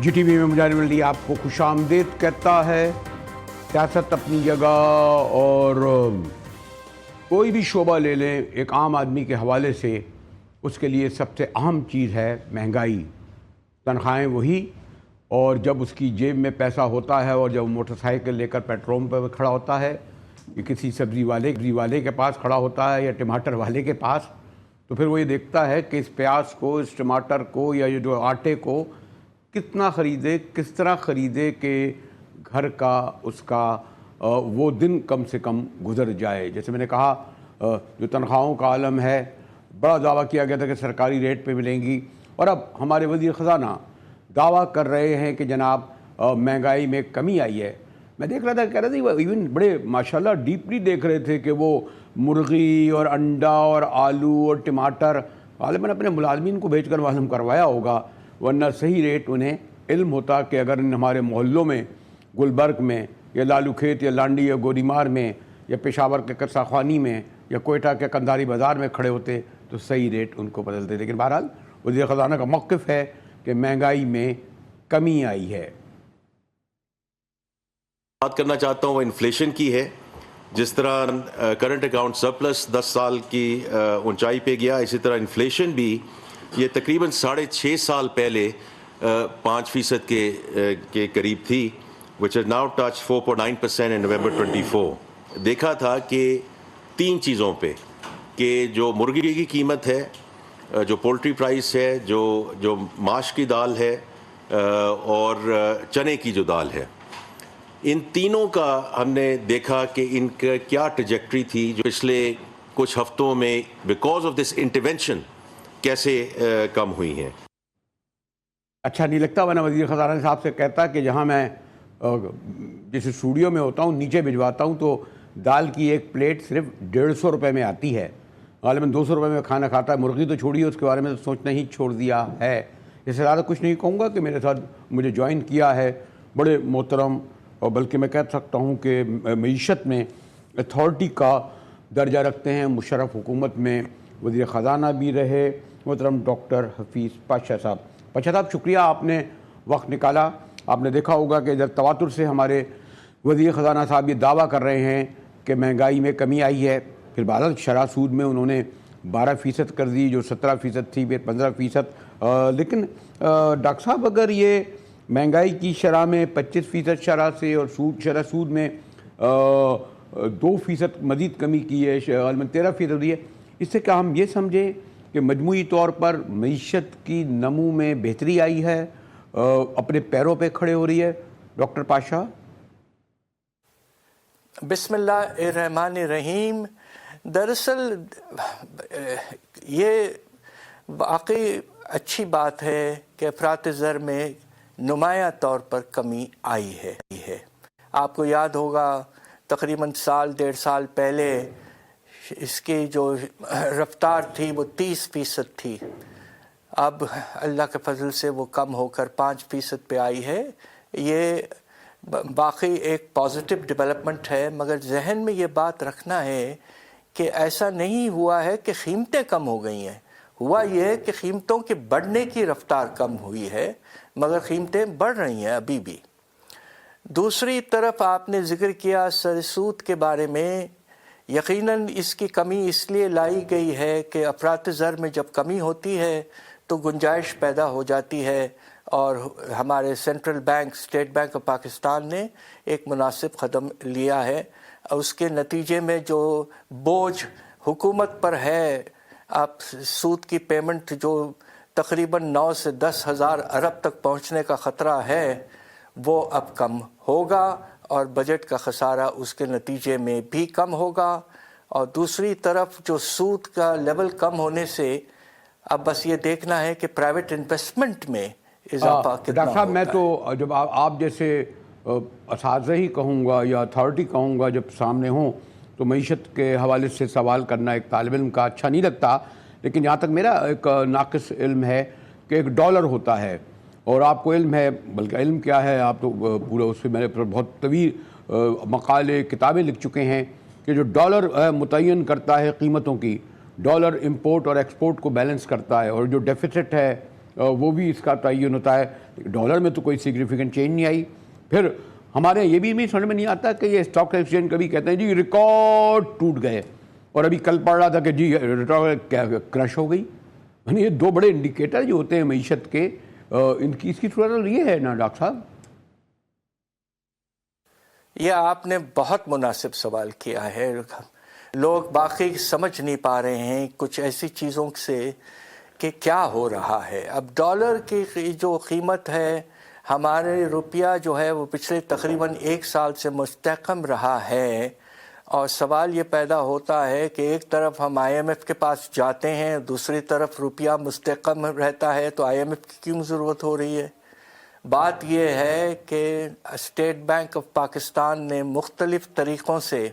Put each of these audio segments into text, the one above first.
جی T V میں مجاہد ولی آپ کو خوش آمدید کہتا ہے۔ سیاست اپنی جگہ اور کوئی بھی شعبہ لے لیں، ایک عام آدمی کے حوالے سے اس کے لیے سب سے اہم چیز ہے مہنگائی۔ تنخواہیں وہی، اور جب اس کی جیب میں پیسہ ہوتا ہے اور جب موٹر سائیکل لے کر پیٹرول پہ کھڑا ہوتا ہے یا کسی سبزی والے کے پاس کھڑا ہوتا ہے یا ٹماٹر والے کے پاس، تو پھر وہ یہ دیکھتا ہے کہ اس پیاز کو، اس ٹماٹر کو یا یہ جو آٹے کو کتنا خریدے، کس طرح خریدے کہ گھر کا اس کا وہ دن کم سے کم گزر جائے۔ جیسے میں نے کہا، جو تنخواہوں کا عالم ہے، بڑا دعویٰ کیا گیا تھا کہ سرکاری ریٹ پہ ملیں گی، اور اب ہمارے وزیر خزانہ دعویٰ کر رہے ہیں کہ جناب مہنگائی میں کمی آئی ہے۔ میں دیکھ رہا تھا، کہہ رہا تھا وہ ایون بڑے ماشاءاللہ ڈیپلی دیکھ رہے تھے کہ وہ مرغی اور انڈا اور آلو اور ٹماٹر غالباً اپنے ملازمین کو بھیج کر معلوم کروایا ہوگا، ورنہ صحیح ریٹ انہیں علم ہوتا کہ اگر ہمارے محلوں میں، گلبرگ میں یا لالو کھیت یا لانڈی یا گوریمار میں یا پشاور کے قرصہ خوانی میں یا کوئٹہ کے قنداری بازار میں کھڑے ہوتے تو صحیح ریٹ ان کو بدلتے۔ لیکن بہرحال وزیر خزانہ کا موقف ہے کہ مہنگائی میں کمی آئی ہے۔ بات کرنا چاہتا ہوں وہ انفلیشن کی ہے۔ جس طرح کرنٹ اکاؤنٹ سرپلس 10 سال کی اونچائی پہ گیا، اسی طرح انفلیشن بھی یہ تقریباً 6.5 سال پہلے 5% کے قریب تھی، which has now touched 4.9% in November 24۔ دیکھا تھا کہ 3 چیزوں پہ، کہ جو مرغی کی قیمت ہے، جو پولٹری پرائس ہے، جو ماش کی دال ہے، اور چنے کی جو دال ہے، ان تینوں کا ہم نے دیکھا کہ ان کا کیا ٹریجیکٹری تھی جو پچھلے کچھ ہفتوں میں بیکاز آف دس انٹرونشن کیسے کم ہوئی ہیں۔ اچھا نہیں لگتا، ورنہ وزیر خزانہ صاحب سے کہتا کہ جہاں میں جس اسٹوڈیو میں ہوتا ہوں نیچے بھجواتا ہوں تو دال کی ایک پلیٹ صرف 150 روپے میں آتی ہے، غالباً 200 روپے میں کھانا کھاتا ہے۔ مرغی تو چھوڑیے، اس کے بارے میں سوچنا ہی چھوڑ دیا ہے۔ اس سے زیادہ کچھ نہیں کہوں گا کہ میرے ساتھ مجھے جوائن کیا ہے بڑے محترم، اور بلکہ میں کہہ سکتا ہوں کہ معیشت میں اتھارٹی کا درجہ رکھتے ہیں، مشرف حکومت میں وزیر خزانہ بھی رہے، محترم ڈاکٹر حفیظ پاشا صاحب۔ پاشا صاحب شکریہ، آپ نے وقت نکالا۔ آپ نے دیکھا ہوگا کہ ادھر تواتر سے ہمارے وزیر خزانہ صاحب یہ دعویٰ کر رہے ہیں کہ مہنگائی میں کمی آئی ہے، پھر بہرحال شرح سود میں انہوں نے 12% کر دی، جو 17% تھی پھر 15%۔ لیکن ڈاکٹر صاحب اگر یہ مہنگائی کی شرح میں 25% شرح سے اور شرح سود میں 2% مزید کمی کی ہے، غالباً 13% ہوئی ہے، اس سے کیا ہم یہ سمجھیں کہ مجموعی طور پر معیشت کی نمو میں بہتری آئی ہے، اپنے پیروں پہ کھڑے ہو رہی ہے؟ ڈاکٹر پاشا۔ بسم اللہ الرحمن الرحیم۔ دراصل یہ واقعی اچھی بات ہے کہ افراط زر میں نمایاں طور پر کمی آئی ہے۔ آپ کو یاد ہوگا تقریباً 1.5 سال پہلے اس کی جو رفتار تھی وہ 30% تھی، اب اللہ کے فضل سے وہ کم ہو کر 5% پہ آئی ہے۔ یہ باقی ایک پازیٹیو ڈیولپمنٹ ہے، مگر ذہن میں یہ بات رکھنا ہے کہ ایسا نہیں ہوا ہے کہ قیمتیں کم ہو گئی ہیں، ہوا یہ ہے کہ قیمتوں کے بڑھنے کی رفتار کم ہوئی ہے، مگر قیمتیں بڑھ رہی ہیں ابھی بھی۔ دوسری طرف آپ نے ذکر کیا سود کے بارے میں، یقیناً اس کی کمی اس لیے لائی گئی ہے کہ افراط زر میں جب کمی ہوتی ہے تو گنجائش پیدا ہو جاتی ہے، اور ہمارے central bank, state bank of Pakistan نے ایک مناسب قدم لیا ہے۔ اس کے نتیجے میں جو بوجھ حکومت پر ہے، اب سود کی پیمنٹ جو تقریباً 9 سے 10 ہزار ارب تک پہنچنے کا خطرہ ہے، وہ اب کم ہوگا، اور بجٹ کا خسارہ اس کے نتیجے میں بھی کم ہوگا۔ اور دوسری طرف جو سود کا لیول کم ہونے سے اب بس یہ دیکھنا ہے کہ پرائیویٹ انویسٹمنٹ میں اضافہ کتنا ڈاکٹر صاحب، ہوتا میں ہے۔ تو جب آپ جیسے اساتذہ ہی کہوں گا یا اتھارٹی کہوں گا جب سامنے ہوں تو معیشت کے حوالے سے سوال کرنا ایک طالب علم کا اچھا نہیں لگتا، لیکن جہاں تک میرا ایک ناقص علم ہے کہ ایک ڈالر ہوتا ہے، اور آپ کو علم ہے، بلکہ علم کیا ہے، آپ تو پورا اس سے میں نے بہت طویل مقالے کتابیں لکھ چکے ہیں کہ جو ڈالر متعین کرتا ہے قیمتوں کی، ڈالر امپورٹ اور ایکسپورٹ کو بیلنس کرتا ہے، اور جو ڈیفیسٹ ہے وہ بھی اس کا تعین ہوتا ہے. ڈالر میں تو کوئی سگنیفیکنٹ چینج نہیں آئی. پھر ہمارے یہ بھی سمجھ میں نہیں آتا کہ یہ اسٹاک ایکسچینج کبھی کہتے ہیں جی ریکارڈ ٹوٹ گئے, اور ابھی کل پڑھ رہا تھا کہ جی کرش ہو گئی. یعنی یہ دو بڑے انڈیکیٹر جو ہوتے ہیں معیشت کے, اس کی صورت یہ ہے نا ڈاکٹر صاحب. یہ آپ نے بہت مناسب سوال کیا ہے. لوگ باقی سمجھ نہیں پا رہے ہیں کچھ ایسی چیزوں سے کہ کیا ہو رہا ہے. اب ڈالر کی جو قیمت ہے, ہمارے روپیہ جو ہے وہ پچھلے تقریباً 1 سال سے مستحکم رہا ہے, اور سوال یہ پیدا ہوتا ہے کہ ایک طرف ہم IMF کے پاس جاتے ہیں, دوسری طرف روپیہ مستحکم رہتا ہے, تو IMF کی کیوں ضرورت ہو رہی ہے؟ بات یہ ہے کہ اسٹیٹ بینک آف پاکستان نے مختلف طریقوں سے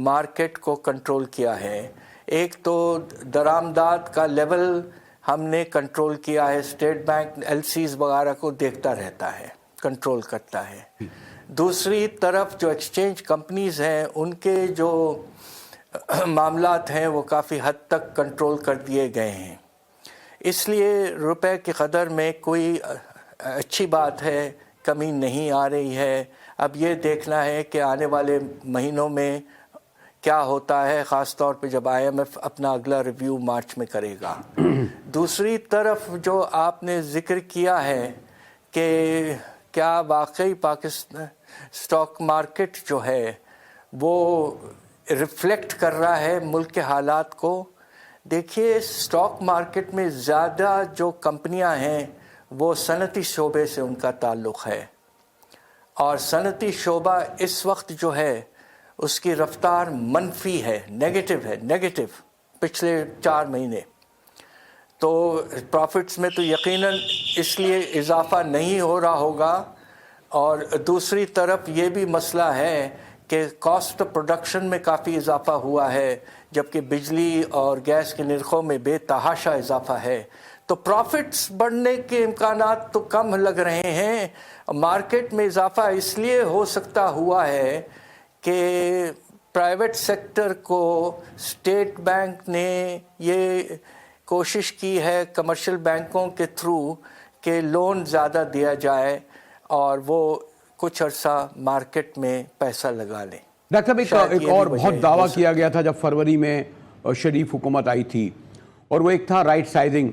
مارکیٹ کو کنٹرول کیا ہے. ایک تو درآمدات کا لیول ہم نے کنٹرول کیا ہے, اسٹیٹ بینک LCs وغیرہ کو دیکھتا رہتا ہے, کنٹرول کرتا ہے. دوسری طرف جو ایکسچینج کمپنیز ہیں ان کے جو معاملات ہیں وہ کافی حد تک کنٹرول کر دیے گئے ہیں. اس لیے روپے کی قدر میں کوئی اچھی بات ہے, کمی نہیں آ رہی ہے. اب یہ دیکھنا ہے کہ آنے والے مہینوں میں کیا ہوتا ہے, خاص طور پہ جب IMF اپنا اگلا ریویو مارچ میں کرے گا. دوسری طرف جو آپ نے ذکر کیا ہے کہ کیا واقعی پاکستان اسٹاک مارکیٹ جو ہے وہ ریفلیکٹ کر رہا ہے ملک کے حالات کو. دیکھیے, اسٹاک مارکیٹ میں زیادہ جو کمپنیاں ہیں وہ صنعتی شعبے سے ان کا تعلق ہے, اور صنعتی شعبہ اس وقت جو ہے اس کی رفتار منفی ہے, نیگیٹو پچھلے 4 مہینے. تو پروفٹس میں تو یقیناً اس لیے اضافہ نہیں ہو رہا ہوگا, اور دوسری طرف یہ بھی مسئلہ ہے کہ کاسٹ آف پروڈکشن میں کافی اضافہ ہوا ہے, جبکہ بجلی اور گیس کے نرخوں میں بے تحاشا اضافہ ہے. تو پروفٹس بڑھنے کے امکانات تو کم لگ رہے ہیں. مارکیٹ میں اضافہ اس لیے ہو سکتا ہوا ہے کہ پرائیویٹ سیکٹر کو اسٹیٹ بینک نے یہ کوشش کی ہے کمرشل بینکوں کے تھرو کہ لون زیادہ دیا جائے اور وہ کچھ عرصہ مارکیٹ میں پیسہ لگا لیں. ڈاکٹر صاحب, ایک اور بہت دعویٰ کیا گیا تھا جب فروری میں شریف حکومت آئی تھی, اور وہ ایک تھا رائٹ سائزنگ.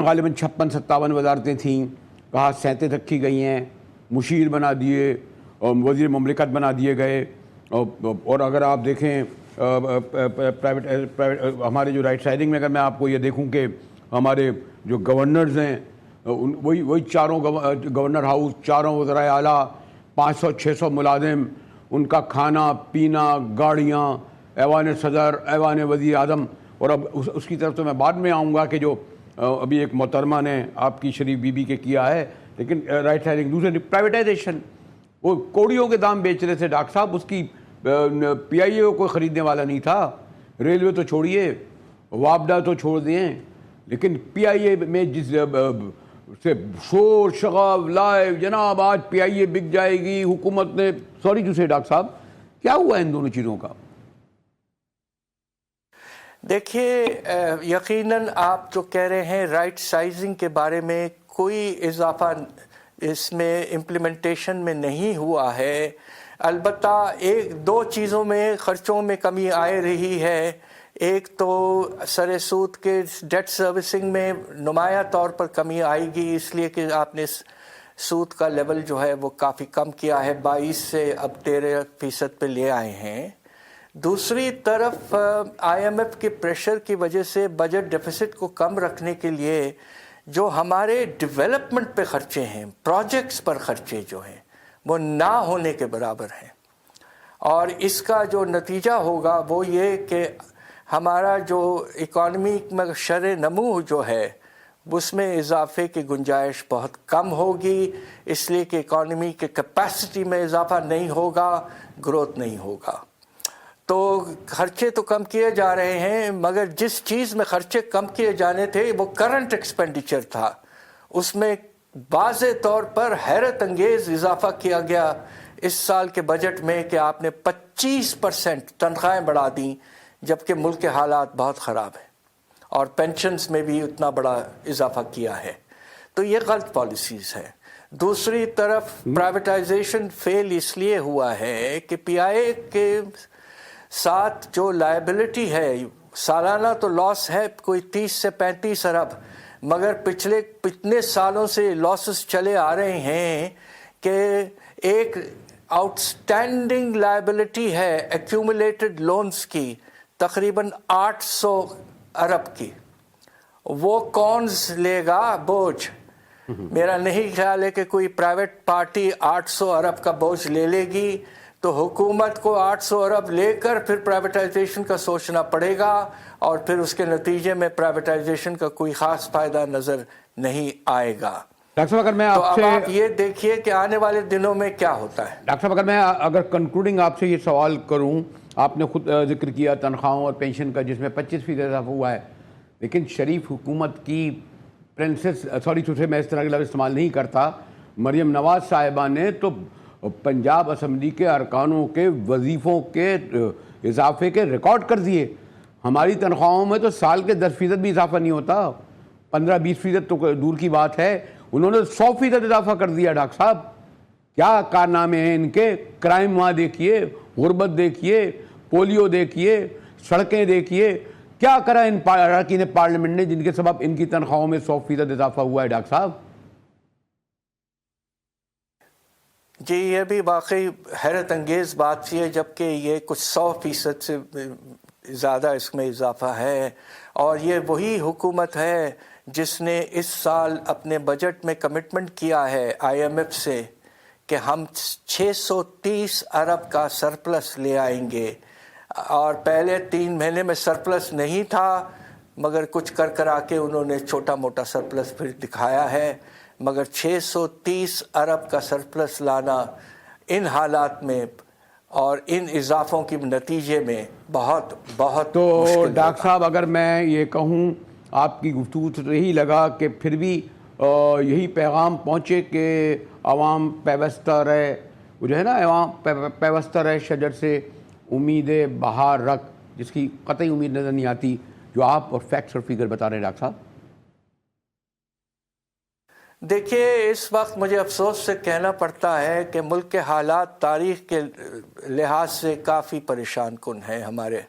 غالباً 56-57 وزارتیں تھیں, کہا 37 رکھی گئی ہیں, مشیر بنا دیے, وزیر مملکت بنا دیے گئے. اور اگر آپ دیکھیں پرائیویٹ ہمارے جو رائٹ سائزنگ میں, اگر میں آپ کو یہ دیکھوں کہ ہمارے جو گورنرز ہیں وہی چاروں گورنر ہاؤس, چاروں وزرائے اعلیٰ, 500-600 ملازم, ان کا کھانا پینا, گاڑیاں, ایوان صدر, ایوان وزیر اعظم. اور اب اس کی طرف تو میں بعد میں آؤں گا کہ جو ابھی ایک محترمہ نے آپ کی شریف بی بی کے کیا ہے, لیکن رائٹ سائزنگ. دوسرے پرائیویٹائزیشن, وہ کوڑیوں کے دام بیچ رہے تھے ڈاکٹر صاحب, اس کی PIA کو کوئی خریدنے والا نہیں تھا. ریلوے تو چھوڑیے, وابڈا تو چھوڑ دیں, لیکن PIA میں جس سے شور شغب لائے جناب آج PIA بک جائے گی, حکومت نے سوری ٹو سے ڈاکٹر صاحب کیا ہوا ان دونوں چیزوں کا؟ دیکھیے, یقیناً آپ جو کہہ رہے ہیں رائٹ سائزنگ کے بارے میں, کوئی اضافہ اس میں امپلیمنٹیشن میں نہیں ہوا ہے. البتہ 1-2 چیزوں میں خرچوں میں کمی آ رہی ہے. ایک تو سر سود کے ڈیٹ سروسنگ میں نمایاں طور پر کمی آئے گی, اس لیے کہ آپ نے سود کا لیول جو ہے وہ کافی کم کیا ہے, 22 سے اب 13% پہ لے آئے ہیں. دوسری طرف IMF کے پریشر کی وجہ سے بجٹ ڈیفیسٹ کو کم رکھنے کے لیے جو ہمارے ڈیولپمنٹ پہ خرچے ہیں, پروجیکٹس پر خرچے جو ہیں وہ نہ ہونے کے برابر ہیں. اور اس کا جو نتیجہ ہوگا وہ یہ کہ ہمارا جو اکانومی میں شرح نمو جو ہے اس میں اضافے کی گنجائش بہت کم ہوگی, اس لیے کہ اکانومی کے کیپیسٹی میں اضافہ نہیں ہوگا, گروتھ نہیں ہوگا. تو خرچے تو کم کیے جا رہے ہیں, مگر جس چیز میں خرچے کم کیے جانے تھے وہ کرنٹ ایکسپینڈیچر تھا, اس میں واضح طور پر حیرت انگیز اضافہ کیا گیا اس سال کے بجٹ میں کہ آپ نے 25% تنخواہیں بڑھا دیں, جبکہ ملک کے حالات بہت خراب ہیں. اور پینشنز میں بھی اتنا بڑا اضافہ کیا ہے، تو یہ غلط پالیسیز ہیں۔ دوسری طرف پرائیویٹائزیشن فیل اس لیے ہوا ہے کہ پی آئی اے کے ساتھ جو لائبلٹی ہے، سالانہ تو لاس ہے کوئی 30 سے 35 ارب، مگر پچھلے کتنے سالوں سے لاسز چلے آ رہے ہیں کہ ایک آؤٹ اسٹینڈنگ لائبلٹی ہے ایکیومولیٹڈ لونز کی تقریباً 800 ارب کی۔ وہ کون لے گا بوجھ؟ میرا نہیں خیال ہے کہ کوئی پرائیویٹ پارٹی 800 ارب کا بوجھ لے لے گی، تو حکومت کو 800 ارب لے کر پھر پرائیویٹائزیشن کا سوچنا پڑے گا، اور پھر اس کے نتیجے میں پرائیویٹائزیشن کا کوئی خاص فائدہ نظر نہیں آئے گا۔ ڈاکٹر صاحب اگر میں تو آپ اب سے آپ یہ دیکھیے کہ آنے والے دنوں میں کیا ہوتا ہے۔ ڈاکٹر صاحب اگر کنکلوڈنگ آپ سے یہ سوال کروں، آپ نے خود ذکر کیا تنخواہوں اور پینشن کا جس میں 25% اضافہ ہوا ہے، لیکن شریف حکومت کی پرنسس میں اس طرح کے لفظ استعمال نہیں کرتا، مریم نواز صاحبہ نے تو پنجاب اسمبلی کے ارکانوں کے وظیفوں کے اضافے کے ریکارڈ کر دیے۔ ہماری تنخواہوں میں تو سال کے 10% بھی اضافہ نہیں ہوتا، 15-20% تو دور کی بات ہے، انہوں نے 100% اضافہ کر دیا۔ ڈاکٹر صاحب کیا کارنامے ہیں ان کے؟ کرائم وہاں دیکھیے، غربت دیکھیے، پولیو دیکھیے، سڑکیں دیکھیے، کیا کرا ان اراکین پارلیمنٹ نے جن کے سبب ان کی تنخواہوں میں 100% اضافہ ہوا ہے؟ ڈاکٹر صاحب جی یہ بھی واقعی حیرت انگیز بات ہے، جبکہ یہ کچھ 100% سے زیادہ اس میں اضافہ ہے، اور یہ وہی حکومت ہے جس نے اس سال اپنے بجٹ میں کمٹمنٹ کیا ہے آئی ایم ایف سے کہ ہم 630 ارب کا سرپلس لے آئیں گے، اور پہلے 3 مہینے میں سرپلس نہیں تھا، مگر کچھ کر کے انہوں نے چھوٹا موٹا سرپلس پھر دکھایا ہے، مگر 630 ارب کا سرپلس لانا ان حالات میں اور ان اضافوں کے نتیجے میں بہت تو مشکل ڈاکٹر صاحب اگر میں یہ کہوں، آپ کی گفتگو سے یہی لگا کہ پھر بھی یہی پیغام پہنچے کہ عوام پیوستہ رہے، وہ جو ہے نا عوام پیوستہ رہے شجر سے امید بہار رکھ، جس کی قطعی امید نظر نہیں آتی، جو آپ اور فیکٹس اور فگر بتا رہے ہیں ڈاکٹر صاحب۔ دیکھیے اس وقت مجھے افسوس سے کہنا پڑتا ہے کہ ملک کے حالات تاریخ کے لحاظ سے کافی پریشان کن ہیں ہمارے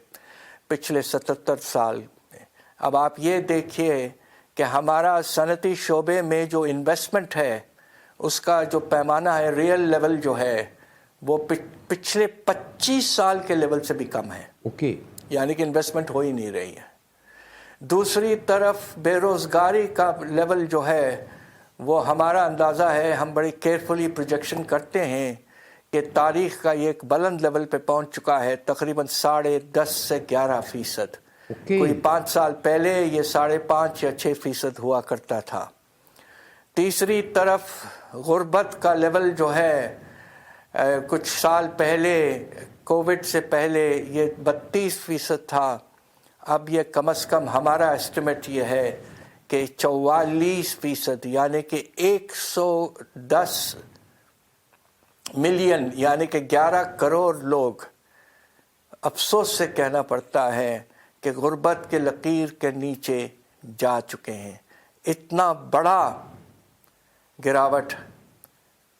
پچھلے 77 سال میں۔ اب آپ یہ دیکھیے کہ ہمارا صنعتی شعبے میں جو انویسٹمنٹ ہے اس کا جو پیمانہ ہے، ریئل لیول جو ہے، وہ پچھلے 25 سال کے لیول سے بھی کم ہے، یعنی کہ انویسٹمنٹ ہو ہی نہیں رہی ہے۔ دوسری طرف بے روزگاری کا لیول جو ہے وہ ہمارا اندازہ ہے، ہم بڑی کیئرفلی پروجیکشن کرتے ہیں کہ تاریخ کا یہ ایک بلند لیول پہ پہنچ چکا ہے، تقریباً 10.5 سے 11%۔ کوئی 5 سال پہلے یہ 5.5 یا 6% ہوا کرتا تھا۔ تیسری طرف غربت کا لیول جو ہے کچھ سال پہلے کووڈ سے پہلے یہ 32% تھا، اب یہ کم از کم ہمارا اسٹیمیٹ یہ ہے کہ 44%، یعنی کہ 110 ملین یعنی کہ 11 کروڑ لوگ، افسوس سے کہنا پڑتا ہے کہ غربت کے لکیر کے نیچے جا چکے ہیں۔ اتنا بڑا گراوٹ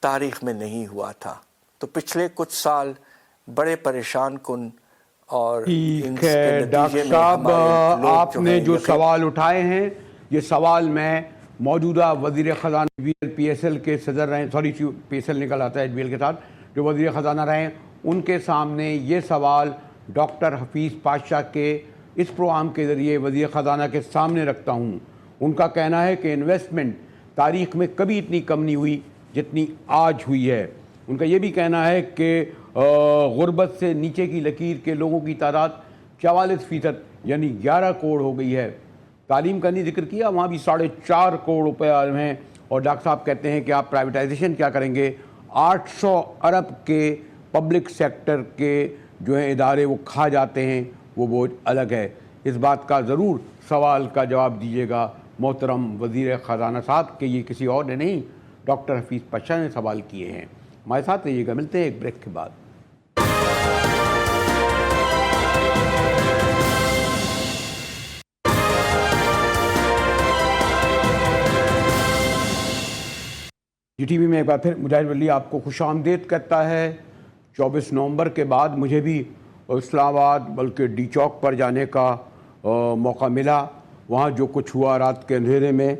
تاریخ میں نہیں ہوا تھا، تو پچھلے کچھ سال بڑے پریشان کن، اور ٹھیک ہے ڈاکٹر صاحب، آپ نے جو سوال اٹھائے ہیں یہ سوال میں موجودہ وزیر خزانہ پی ایس ایل کے صدر رہے، پی ایس ایل نکل آتا ہے HBL کے ساتھ، جو وزیر خزانہ رہے ہیں، ان کے سامنے یہ سوال ڈاکٹر حفیظ پاشا کے اس پروگرام کے ذریعے وزیر خزانہ کے سامنے رکھتا ہوں۔ ان کا کہنا ہے کہ انویسٹمنٹ تاریخ میں کبھی اتنی کم نہیں ہوئی جتنی آج ہوئی ہے۔ ان کا یہ بھی کہنا ہے کہ غربت سے نیچے کی لکیر کے لوگوں کی تعداد 44% یعنی 11 کروڑ ہو گئی ہے۔ تعلیم کا نہیں ذکر کیا، وہاں بھی 4.5 کروڑ روپے ہیں، اور ڈاکٹر صاحب کہتے ہیں کہ آپ پرائیویٹائزیشن کیا کریں گے، 800 ارب کے پبلک سیکٹر کے جو ہیں ادارے وہ کھا جاتے ہیں، وہ بوجھ الگ ہے۔ اس بات کا ضرور سوال کا جواب دیجیے گا محترم وزیر خزانہ صاحب، کہ یہ کسی اور نے نہیں، ڈاکٹر حفیظ پاشا نے سوال کیے ہیں۔ ہمارے ساتھ رہیے گا، ملتے ہیں ایک بریک کے بعد۔ جی ٹی وی میں ایک بار پھر مجاہد ولی آپ کو خوش آمدید کہتا ہے۔ 24 نومبر کے بعد مجھے بھی اسلام آباد بلکہ ڈی چوک پر جانے کا موقع ملا۔ وہاں جو کچھ ہوا رات کے اندھیرے میں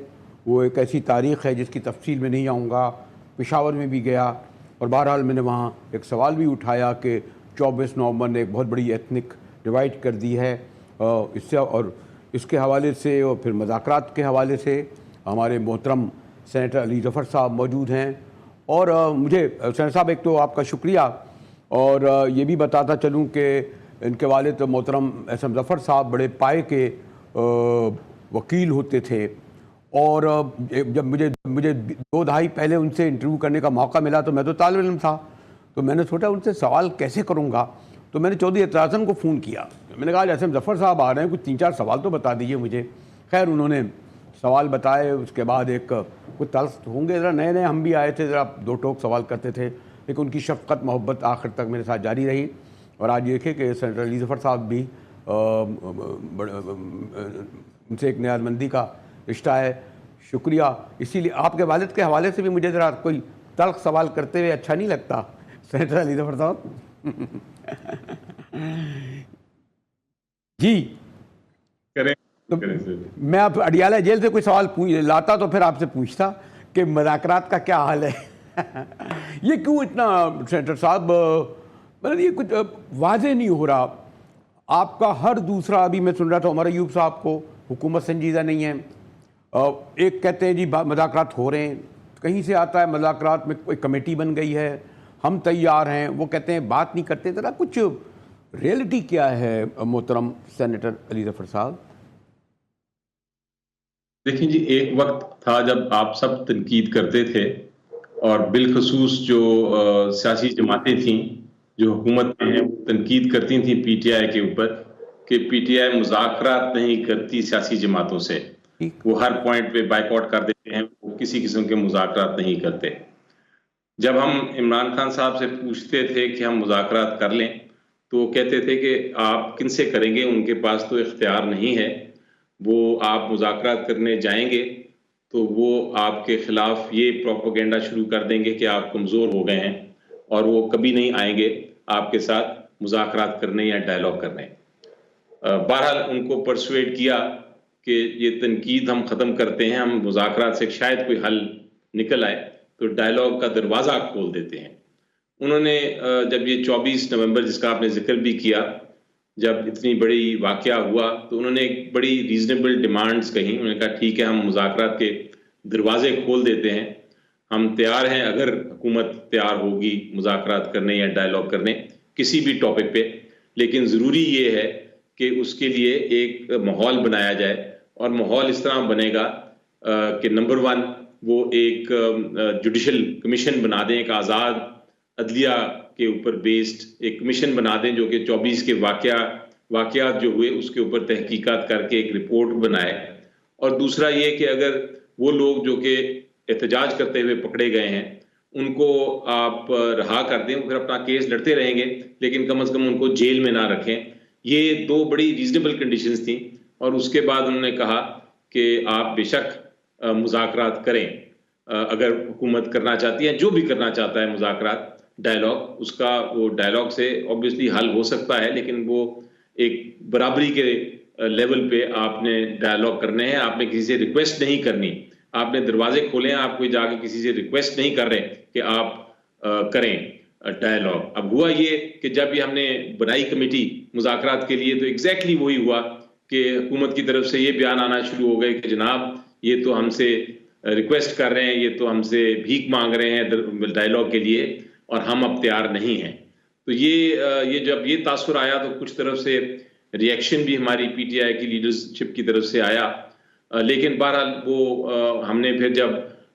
وہ ایک ایسی تاریخ ہے جس کی تفصیل میں نہیں آؤں گا۔ پشاور میں بھی گیا اور بہرحال میں نے وہاں ایک سوال بھی اٹھایا کہ 24 نومبر نے ایک بہت بڑی ایتھنک ڈیوائڈ کر دی ہے۔ اس سے اور اس کے حوالے سے اور پھر مذاکرات کے حوالے سے ہمارے محترم سینیٹر علی ظفر صاحب موجود ہیں۔ اور مجھے سینیٹر صاحب ایک تو آپ کا شکریہ، اور یہ بھی بتاتا چلوں کہ ان کے والد محترم احسن ظفر صاحب بڑے پائے کے وکیل ہوتے تھے، اور جب مجھے 2 دہائی پہلے ان سے انٹرویو کرنے کا موقع ملا تو میں تو طالب علم تھا، تو میں نے سوچا ان سے سوال کیسے کروں گا، تو میں نے چودھری اطہر حسن کو فون کیا۔ میں نے کہا احسن ظفر صاحب آ رہے ہیں، کچھ 3-4 سوال تو بتا دیجئے مجھے۔ خیر انہوں نے سوال بتائے، اس کے بعد ایک کچھ تلخ ہوں گے، ذرا نئے ہم بھی آئے تھے، ذرا 2 ٹوک سوال کرتے تھے، لیکن ان کی شفقت محبت آخر تک میرے ساتھ جاری رہی۔ اور آج دیکھیں کہ سینیٹر علی ظفر صاحب بھی ان سے ایک نیازمندی کا رشتہ ہے۔ شکریہ۔ اسی لیے آپ کے والد کے حوالے سے بھی مجھے ذرا کوئی تلخ سوال کرتے ہوئے اچھا نہیں لگتا سینیٹر علی ظفر صاحب۔ جی تو میں اب اڈیالہ جیل سے کوئی سوال لاتا تو پھر آپ سے پوچھتا کہ مذاکرات کا کیا حال ہے۔ یہ کیوں اتنا سینیٹر صاحب مطلب یہ کچھ واضح نہیں ہو رہا؟ آپ کا ہر دوسرا، ابھی میں سن رہا تھا عمر ایوب صاحب کو، حکومت سنجیدہ نہیں ہے، ایک کہتے ہیں جی مذاکرات ہو رہے ہیں، کہیں سے آتا ہے مذاکرات میں کوئی کمیٹی بن گئی ہے، ہم تیار ہیں، وہ کہتے ہیں بات نہیں کرتے۔ ذرا کچھ ریئلٹی کیا ہے محترم سینیٹر علی ظفر صاحب؟ دیکھیں جی، ایک وقت تھا جب آپ سب تنقید کرتے تھے، اور بالخصوص جو سیاسی جماعتیں تھیں جو حکومت میں ہیں وہ تنقید کرتی تھیں پی ٹی آئی کے اوپر کہ پی ٹی آئی مذاکرات نہیں کرتی سیاسی جماعتوں سے، وہ ہر پوائنٹ پہ بائیک آؤٹ کر دیتے ہیں، وہ کسی قسم کے مذاکرات نہیں کرتے۔ جب ہم عمران خان صاحب سے پوچھتے تھے کہ ہم مذاکرات کر لیں تو وہ کہتے تھے کہ آپ کن سے کریں گے، ان کے پاس تو اختیار نہیں ہے، وہ آپ مذاکرات کرنے جائیں گے تو وہ آپ کے خلاف یہ پروپیگنڈا شروع کر دیں گے کہ آپ کمزور ہو گئے ہیں، اور وہ کبھی نہیں آئیں گے آپ کے ساتھ مذاکرات کرنے یا ڈائیلاگ کرنے۔ بہرحال ان کو پرسویٹ کیا کہ یہ تنقید ہم ختم کرتے ہیں، ہم مذاکرات سے شاید کوئی حل نکل آئے تو ڈائیلاگ کا دروازہ کھول دیتے ہیں۔ انہوں نے جب یہ 24 نومبر جس کا آپ نے ذکر بھی کیا، جب اتنی بڑی واقعہ ہوا تو انہوں نے ایک بڑی ریزنیبل ڈیمانڈز کہیں۔ انہوں نے کہا ٹھیک ہے، ہم مذاکرات کے دروازے کھول دیتے ہیں، ہم تیار ہیں اگر حکومت تیار ہوگی مذاکرات کرنے یا ڈائیلاگ کرنے کسی بھی ٹاپک پہ، لیکن ضروری یہ ہے کہ اس کے لیے ایک ماحول بنایا جائے، اور ماحول اس طرح بنے گا کہ نمبر 1 وہ ایک جوڈیشل کمیشن بنا دیں، ایک آزاد عدلیہ کے اوپر بیسڈ ایک کمیشن بنا دیں جو کہ 24 کے واقعات جو ہوئے اس کے اوپر تحقیقات کر کے ایک رپورٹ بنائے۔ اور دوسرا یہ کہ اگر وہ لوگ جو کہ احتجاج کرتے ہوئے پکڑے گئے ہیں ان کو آپ رہا کر دیں، وہ پھر اپنا کیس لڑتے رہیں گے لیکن کم از کم ان کو جیل میں نہ رکھیں۔ یہ 2 بڑی ریزنیبل کنڈیشنز تھیں، اور اس کے بعد انہوں نے کہا کہ آپ بے شک مذاکرات کریں، اگر حکومت کرنا چاہتی ہے، جو بھی کرنا چاہتا ہے مذاکرات ڈائیلاگ، اس کا وہ ڈائیلاگ سے اوبویسلی حل ہو سکتا ہے، لیکن وہ ایک برابری کے لیول پہ آپ نے ڈائیلاگ کرنے ہیں، آپ نے کسی سے ریکویسٹ نہیں کرنی، آپ نے دروازے کھولے ہیں، آپ کوئی جا کے کسی سے ریکویسٹ نہیں کر رہے کہ آپ کریں ڈائیلاگ۔ اب ہوا یہ کہ جب یہ ہم نے بنائی کمیٹی مذاکرات کے لیے تو ایگزیکٹلی وہی ہوا کہ حکومت کی طرف سے یہ بیان آنا شروع ہو گئے کہ جناب یہ تو ہم سے ریکویسٹ کر رہے ہیں، یہ تو ہم سے بھیک مانگ رہے ہیں ڈائیلاگ کے لیے، اور ہم اب تیار نہیں ہیں۔ تو یہ جب یہ تاثر آیا تو کچھ طرف سے ریئیکشن بھی ہماری پی ٹی آئی کی لیڈرشپ کی طرف سے آیا، لیکن بہرحال وہ ہم نے پھر جب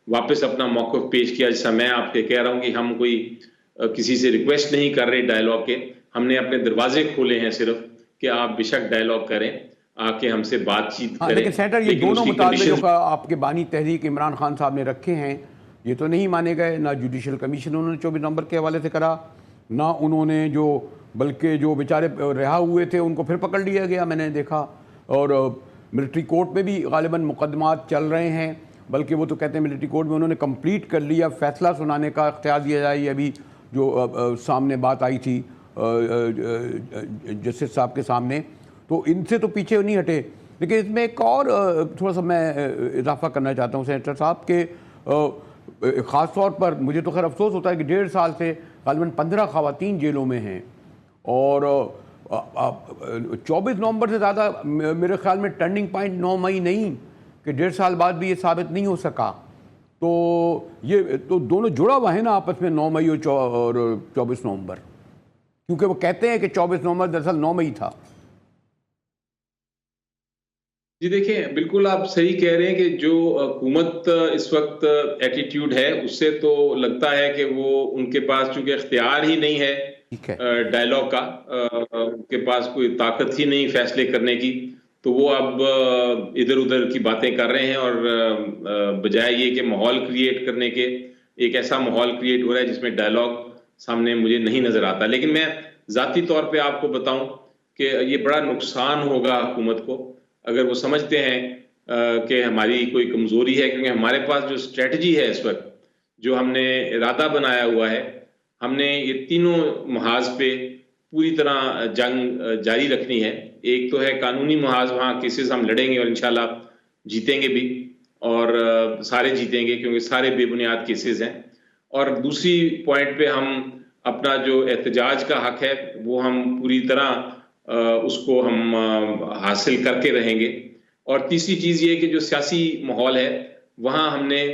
واپس اپنا موقف پیش کیا، جیسا میں آپ کے کہہ رہا ہوں کہ ہم کوئی کسی سے ریکویسٹ نہیں کر رہے ڈائیلاگ کے، ہم نے اپنے دروازے کھولے ہیں صرف کہ آپ بے شک ڈائیلاگ کریں، آ کے ہم سے بات چیت کریں۔ لیکن سینیٹر یہ دونوں مطالبے جو آپ کے بانی تحریک عمران خان صاحب نے رکھے ہیں یہ تو نہیں مانے گئے، نہ جوڈیشل کمیشن انہوں نے 24 نومبر کے حوالے سے کرا، نہ انہوں نے بلکہ جو بیچارے رہا ہوئے تھے ان کو پھر پکڑ لیا گیا، میں نے دیکھا، اور ملٹری کورٹ میں بھی غالباً مقدمات چل رہے ہیں، بلکہ وہ تو کہتے ہیں ملٹری کورٹ میں انہوں نے کمپلیٹ کر لیا, فیصلہ سنانے کا اختیار دیا جائے. یہ ابھی جو سامنے بات آئی تھی جسٹس صاحب کے سامنے, تو ان سے تو پیچھے نہیں ہٹے. لیکن اس میں ایک اور تھوڑا سا میں اضافہ کرنا چاہتا ہوں سینیٹر صاحب کہ خاص طور پر مجھے تو خیر افسوس ہوتا ہے کہ 1.5 سال سے غالباً 15 خواتین جیلوں میں ہیں, اور 24 نومبر سے زیادہ میرے خیال میں ٹرننگ پوائنٹ 9 مئی نہیں کہ 1.5 سال بعد بھی یہ ثابت نہیں ہو سکا. تو یہ تو دونوں جڑا ہوا ہے نا آپس میں, 9 مئی اور 24 نومبر, کیونکہ وہ کہتے ہیں کہ 24 نومبر دراصل 9 مئی تھا. جی دیکھیں, بالکل آپ صحیح کہہ رہے ہیں کہ جو حکومت اس وقت ایٹیٹیوڈ ہے اس سے تو لگتا ہے کہ وہ ان کے پاس چونکہ اختیار ہی نہیں ہے ڈائلاگ کا, ان کے پاس کوئی طاقت ہی نہیں فیصلے کرنے کی, تو وہ اب ادھر ادھر کی باتیں کر رہے ہیں, اور بجائے یہ کہ ماحول کریٹ کرنے کے, ایک ایسا ماحول کریٹ ہو رہا ہے جس میں ڈائلاگ سامنے مجھے نہیں نظر آتا. لیکن میں ذاتی طور پہ آپ کو بتاؤں کہ یہ بڑا نقصان ہوگا حکومت کو اگر وہ سمجھتے ہیں کہ ہماری کوئی کمزوری ہے, کیونکہ ہمارے پاس جو اسٹریٹجی ہے اس وقت, جو ہم نے ارادہ بنایا ہوا ہے, ہم نے یہ تینوں محاذ پہ پوری طرح جنگ جاری رکھنی ہے. ایک تو ہے قانونی محاذ, وہاں کیسز ہم لڑیں گے اور انشاءاللہ جیتیں گے بھی, اور سارے جیتیں گے کیونکہ سارے بے بنیاد کیسز ہیں. اور دوسری پوائنٹ پہ ہم اپنا جو احتجاج کا حق ہے وہ ہم پوری طرح اس کو ہم حاصل کر کے رہیں گے. اور تیسری چیز یہ کہ جو سیاسی ماحول ہے وہاں ہم نے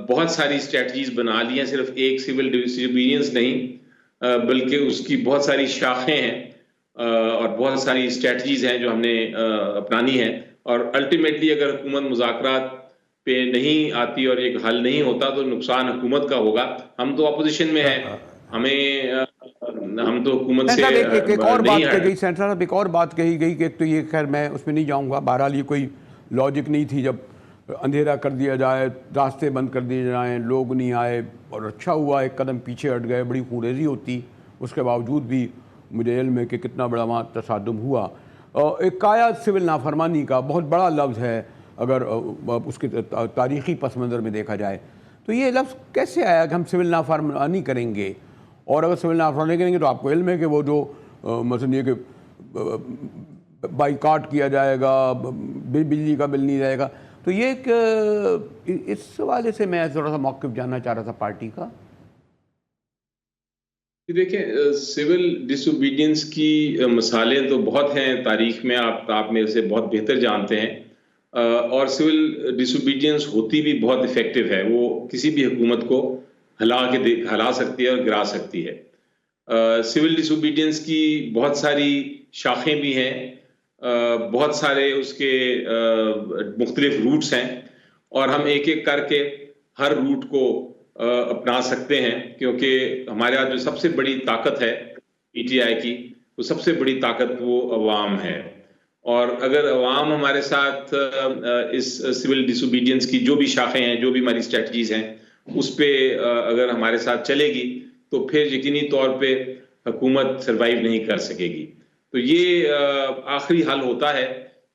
بہت ساری اسٹریٹجیز بنا لی ہیں, صرف ایک سول ڈس اوبیڈینس نہیں بلکہ اس کی بہت ساری شاخیں ہیں اور بہت ساری اسٹریٹجیز ہیں جو ہم نے اپنانی ہیں. اور الٹیمیٹلی اگر حکومت مذاکرات پہ نہیں آتی اور ایک حل نہیں ہوتا تو نقصان حکومت کا ہوگا. ہم تو اپوزیشن میں ہیں, ہم تو حکومت سے ایک اور بات کہی گئی سینٹر صاحب, ایک اور بات کہی گئی کہ ایک تو یہ, خیر میں اس میں نہیں جاؤں گا, بہرحال یہ کوئی لاجک نہیں تھی جب اندھیرا کر دیا جائے, راستے بند کر دیے جائیں, لوگ نہیں آئے, اور اچھا ہوا ایک قدم پیچھے ہٹ گئے. بڑی خونریزی ہوتی اس کے باوجود بھی مجھے علم ہے کہ کتنا بڑا وہاں تصادم ہوا. ایک کایا سول نافرمانی کا بہت بڑا لفظ ہے اگر اس کے تاریخی پس منظر میں دیکھا جائے, تو یہ لفظ کیسے آیا کہ ہم سول نافرمانی کریں گے؟ اور اگر سول نافرمانی کریں گے تو آپ کو علم ہے کہ وہ جو مثلا یہ کہ بائیکاٹ کیا جائے گا, بجلی کا بل نہیں جائے گا, تو یہ ایک اس حوالے سے میں تھوڑا سا موقف جاننا چاہ رہا تھا پارٹی کا. دیکھیں, سول ڈس اوبیڈینس کی مثالیں تو بہت ہیں تاریخ میں, آپ میرے سے بہت بہتر جانتے ہیں, اور سول ڈس اوبیڈینس ہوتی بھی بہت افیکٹو ہے. وہ کسی بھی حکومت کو ہلا سکتی ہے اور گرا سکتی ہے. سول ڈس اوبیڈینس کی بہت ساری شاخیں بھی ہیں, بہت سارے اس کے مختلف روٹس ہیں, اور ہم ایک ایک کر کے ہر روٹ کو اپنا سکتے ہیں, کیونکہ ہمارے یہاں جو سب سے بڑی طاقت ہے پی ٹی آئی کی, وہ سب سے بڑی طاقت وہ عوام ہے. اور اگر عوام ہمارے ساتھ اس سول ڈس اوبیڈینس کی جو بھی شاخیں ہیں, جو بھی ہماری اسٹریٹجیز ہیں, اس پہ اگر ہمارے ساتھ چلے گی تو پھر یقینی طور پہ حکومت سروائیو نہیں کر سکے گی. تو یہ آخری حل ہوتا ہے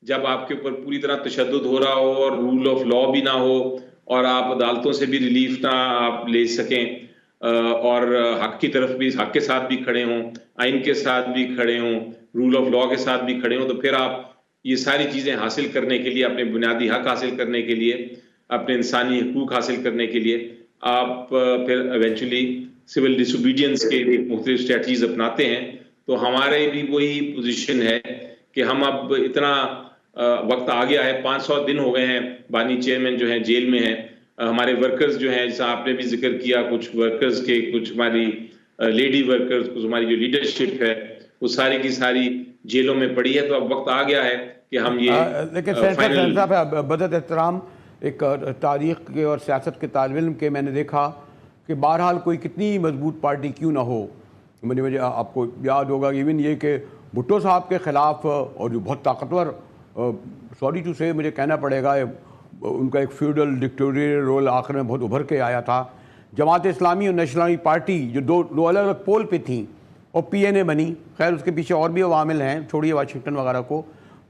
جب آپ کے اوپر پوری طرح تشدد ہو رہا ہو اور رول آف لا بھی نہ ہو, اور آپ عدالتوں سے بھی ریلیف نہ آپ لے سکیں, اور حق کی طرف بھی, حق کے ساتھ بھی کھڑے ہوں, آئین کے ساتھ بھی کھڑے ہوں, رول آف لا کے ساتھ بھی کھڑے ہوں, تو پھر آپ یہ ساری چیزیں حاصل کرنے کے لیے, اپنے بنیادی حق حاصل کرنے کے لیے, اپنے انسانی حقوق حاصل کرنے کے لیے آپ پھر ایونچولی سول ڈس اوبیڈینس کے مختلف اسٹریٹجیز اپناتے ہیں. تو ہمارے بھی وہی پوزیشن ہے کہ ہم اب اتنا وقت آ گیا ہے, 500 دن ہو گئے ہیں بانی چیئرمین جو ہیں جیل میں ہیں, ہمارے ورکرز جو ہیں, جیسا آپ نے بھی ذکر کیا, کچھ ورکرز کے, کچھ ہماری لیڈی ورکرز, کچھ ہماری جو لیڈرشپ ہے وہ ساری کی ساری جیلوں میں پڑی ہے. تو اب وقت آ گیا ہے کہ ہم یہ لیکن سینٹر صاحب بدت احترام ایک تاریخ کے اور سیاست کے طالب علم کے میں نے دیکھا کہ بہرحال کوئی کتنی مضبوط پارٹی کیوں نہ ہو, مجھے آپ کو یاد ہوگا ایون یہ کہ بھٹو صاحب کے خلاف, اور جو بہت طاقتور, سوری ٹو سے مجھے کہنا پڑے گا, ان کا ایک فیوڈل ڈکٹیٹوریل رول آخر میں بہت ابھر کے آیا تھا. جماعت اسلامی اور نیشنل پارٹی جو دو الگ الگ پول پہ تھیں, اور پی این اے بنی. خیر اس کے پیچھے اور بھی عوامل ہیں, چھوڑیے واشنگٹن وغیرہ کو,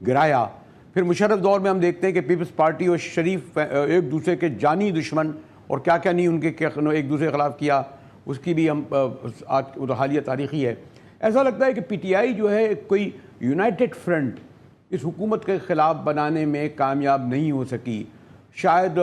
گرایا. پھر مشرف دور میں ہم دیکھتے ہیں کہ پیپلز پارٹی اور شریف ایک دوسرے کے جانی دشمن، اور کیا کیا نہیں ان کے ایک دوسرے کے خلاف کیا، اس کی بھی ہم آج حالیہ تاریخی ہے۔ ایسا لگتا ہے کہ پی ٹی آئی جو ہے کوئی یونائٹڈ فرنٹ اس حکومت کے خلاف بنانے میں کامیاب نہیں ہو سکی۔ شاید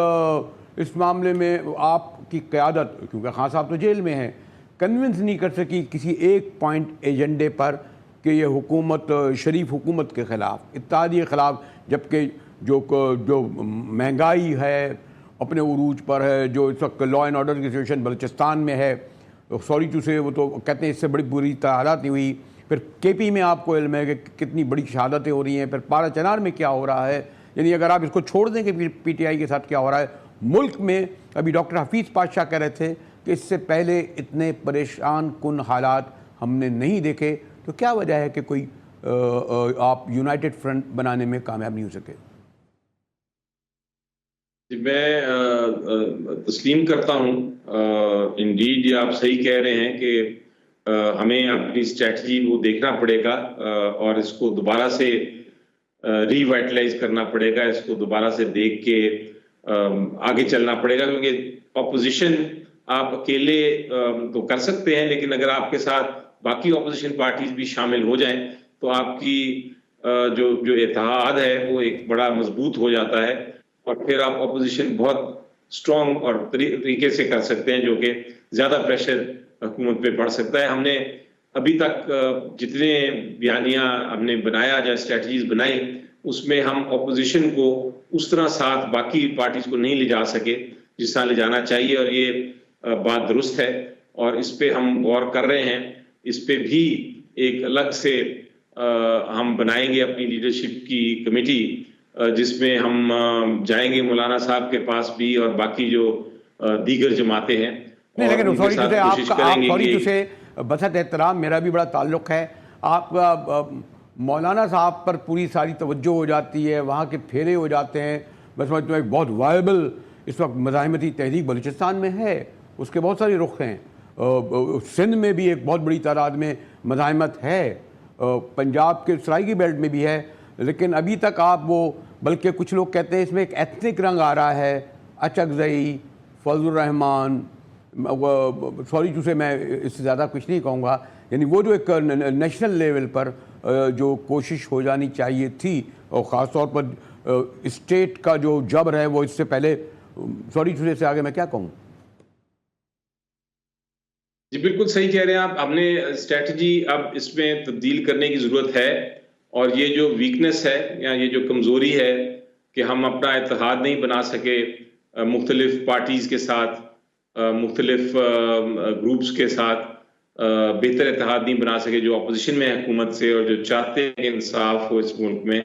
اس معاملے میں آپ کی قیادت، کیونکہ خان صاحب تو جیل میں ہیں، کنونس نہیں کر سکی کسی ایک پوائنٹ ایجنڈے پر کہ یہ حکومت شریف حکومت کے خلاف، اتحادی کے خلاف، جبکہ جو مہنگائی ہے اپنے عروج پر ہے، جو اس وقت لا اینڈ آرڈر کی سچویشن بلوچستان میں ہے، سوری ٹو سے وہ تو کہتے ہیں اس سے بڑی بری حالات نہیں ہوئی، پھر کے پی میں آپ کو علم ہے کہ کتنی بڑی شہادتیں ہو رہی ہیں، پھر پارا چنار میں کیا ہو رہا ہے، یعنی اگر آپ اس کو چھوڑ دیں کہ پی ٹی آئی کے ساتھ کیا ہو رہا ہے ملک میں۔ ابھی ڈاکٹر حفیظ پاشا کہہ رہے تھے کہ اس سے پہلے اتنے پریشان کن حالات ہم نے نہیں دیکھے، تو کیا وجہ ہے کہ کوئی آپ یونائٹڈ فرنٹ بنانے میں کامیاب نہیں ہو سکے؟ میں تسلیم کرتا ہوں، انڈیڈ یہ آپ صحیح کہہ رہے ہیں کہ ہمیں اپنی اسٹریٹجی کو دیکھنا پڑے گا اور اس کو دوبارہ سے ری وائٹلائز کرنا پڑے گا، اس کو دوبارہ سے دیکھ کے آگے چلنا پڑے گا، کیونکہ اپوزیشن آپ اکیلے تو کر سکتے ہیں، لیکن اگر آپ کے ساتھ باقی اپوزیشن پارٹیز بھی شامل ہو جائیں تو آپ کی جو اتحاد ہے وہ ایک بڑا مضبوط ہو جاتا ہے، اور پھر آپ اپوزیشن بہت سٹرونگ اور طریقے سے کر سکتے ہیں، جو کہ زیادہ پریشر حکومت پہ پڑ سکتا ہے۔ ہم نے ابھی تک جتنے بیانیاں ہم نے بنایا یا اسٹریٹجیز بنائی، اس میں ہم اپوزیشن کو اس طرح ساتھ باقی پارٹیز کو نہیں لے جا سکے جس طرح لے جانا چاہیے، اور یہ بات درست ہے اور اس پہ ہم غور کر رہے ہیں۔ اس پہ بھی ایک الگ سے ہم بنائیں گے اپنی لیڈرشپ کی کمیٹی، جس میں ہم جائیں گے مولانا صاحب کے پاس بھی اور باقی جو دیگر جماعتیں ہیں، نہیں، لیکن سوری سے بسط احترام میرا بھی بڑا تعلق ہے، آپ مولانا صاحب پر پوری ساری توجہ ہو جاتی ہے، وہاں کے پھیرے ہو جاتے ہیں، بس میں ایک بہت وائبل اس وقت مزاحمتی تحریک بلوچستان میں ہے، اس کے بہت سارے رخ ہیں، سندھ میں بھی ایک بہت بڑی تعداد میں مزاحمت ہے، پنجاب کے سرائیکی بیلٹ میں بھی ہے، لیکن ابھی تک آپ وہ، بلکہ کچھ لوگ کہتے ہیں اس میں ایک ایتھنک رنگ آ رہا ہے، اچکزئی، فضل الرحمان، سوری ٹو سے میں اس سے زیادہ کچھ نہیں کہوں گا، یعنی وہ جو ایک نیشنل لیول پر جو کوشش ہو جانی چاہیے تھی، اور خاص طور پر اسٹیٹ کا جو جبر ہے وہ اس سے پہلے، سوری ٹو سے آگے میں کیا کہوں؟ جی بالکل صحیح کہہ رہے ہیں آپ، ہم نے اسٹریٹجی اب اس میں تبدیل کرنے کی ضرورت ہے، اور یہ جو ویکنس ہے یا یہ جو کمزوری ہے کہ ہم اپنا اتحاد نہیں بنا سکے مختلف پارٹیز کے ساتھ، مختلف گروپس کے ساتھ بہتر اتحاد نہیں بنا سکے جو اپوزیشن میں حکومت سے اور جو چاہتے ہیں کہ انصاف ہو اس ملک میں،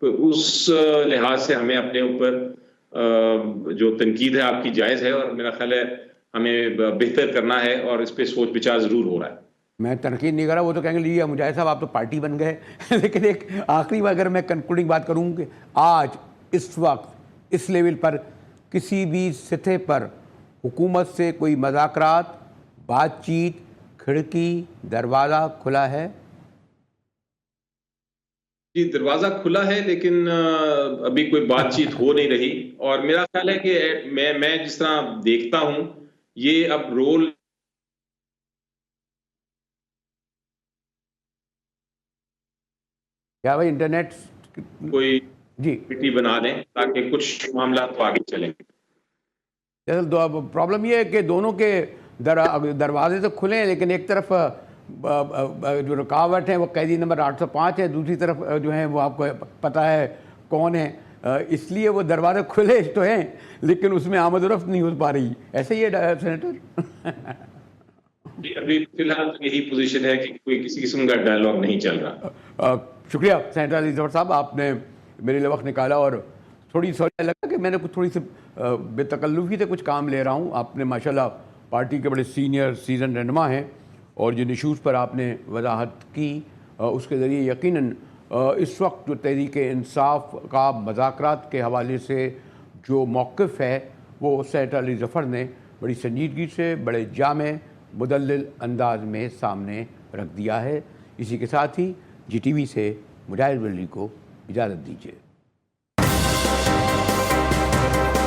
تو اس لحاظ سے ہمیں اپنے اوپر جو تنقید ہے آپ کی جائز ہے، اور میرا خیال ہے ہمیں بہتر کرنا ہے، اور اس پہ سوچ بچار ضرور ہو رہا ہے۔ میں تنقید نہیں کر رہا، وہ تو کہیں گے لیجیے مجاہد صاحب آپ تو پارٹی بن گئے، لیکن ایک آخری بار اگر میں کنکلوڈنگ بات کروں کہ آج اس وقت اس لیول پر کسی بھی سطح پر حکومت سے کوئی مذاکرات، بات چیت، کھڑکی، دروازہ کھلا ہے؟ جی دروازہ کھلا ہے، لیکن ابھی کوئی بات چیت ہو نہیں رہی، اور میرا خیال ہے کہ میں جس طرح دیکھتا ہوں یہ اب رول کیا بھائی انٹرنیٹ کوئی جی کمیٹی بنا دیں تاکہ کچھ معاملات تو آگے چلیں۔ پرابلم یہ ہے کہ دونوں کے دروازے تو کھلے ہیں، لیکن ایک طرف جو رکاوٹ ہے وہ قیدی نمبر 805 ہے، دوسری طرف جو ہیں وہ آپ کو پتہ ہے کون ہے، اس لیے وہ دروازے کھلے تو ہیں لیکن اس میں آمد و رفت نہیں ہو پا رہی، ایسے ہی ہے سینیٹر؟ ابھی فی الحال یہی پوزیشن ہے کہ کوئی کسی قسم کا ڈائلاگ نہیں چل رہا۔ شکریہ سینیٹر علی ظفر صاحب، آپ نے میرے لیے وقت نکالا، اور تھوڑی سوچنے لگا کہ میں نے تھوڑی سی بے تکلفی سے کچھ کام لے رہا ہوں، آپ نے ماشاءاللہ پارٹی کے بڑے سینئر سیزن رہنما ہیں، اور جن ایشوز پر آپ نے وضاحت کی اس کے ذریعے یقیناً اس وقت جو تحریک انصاف کا مذاکرات کے حوالے سے جو موقف ہے وہ سینیٹر علی ظفر نے بڑی سنجیدگی سے، بڑے جامع مدلل انداز میں سامنے رکھ دیا ہے۔ اسی کے ساتھ ہی جی ٹی وی سے مجاہد ولی کو اجازت دیجیے۔ ہیں.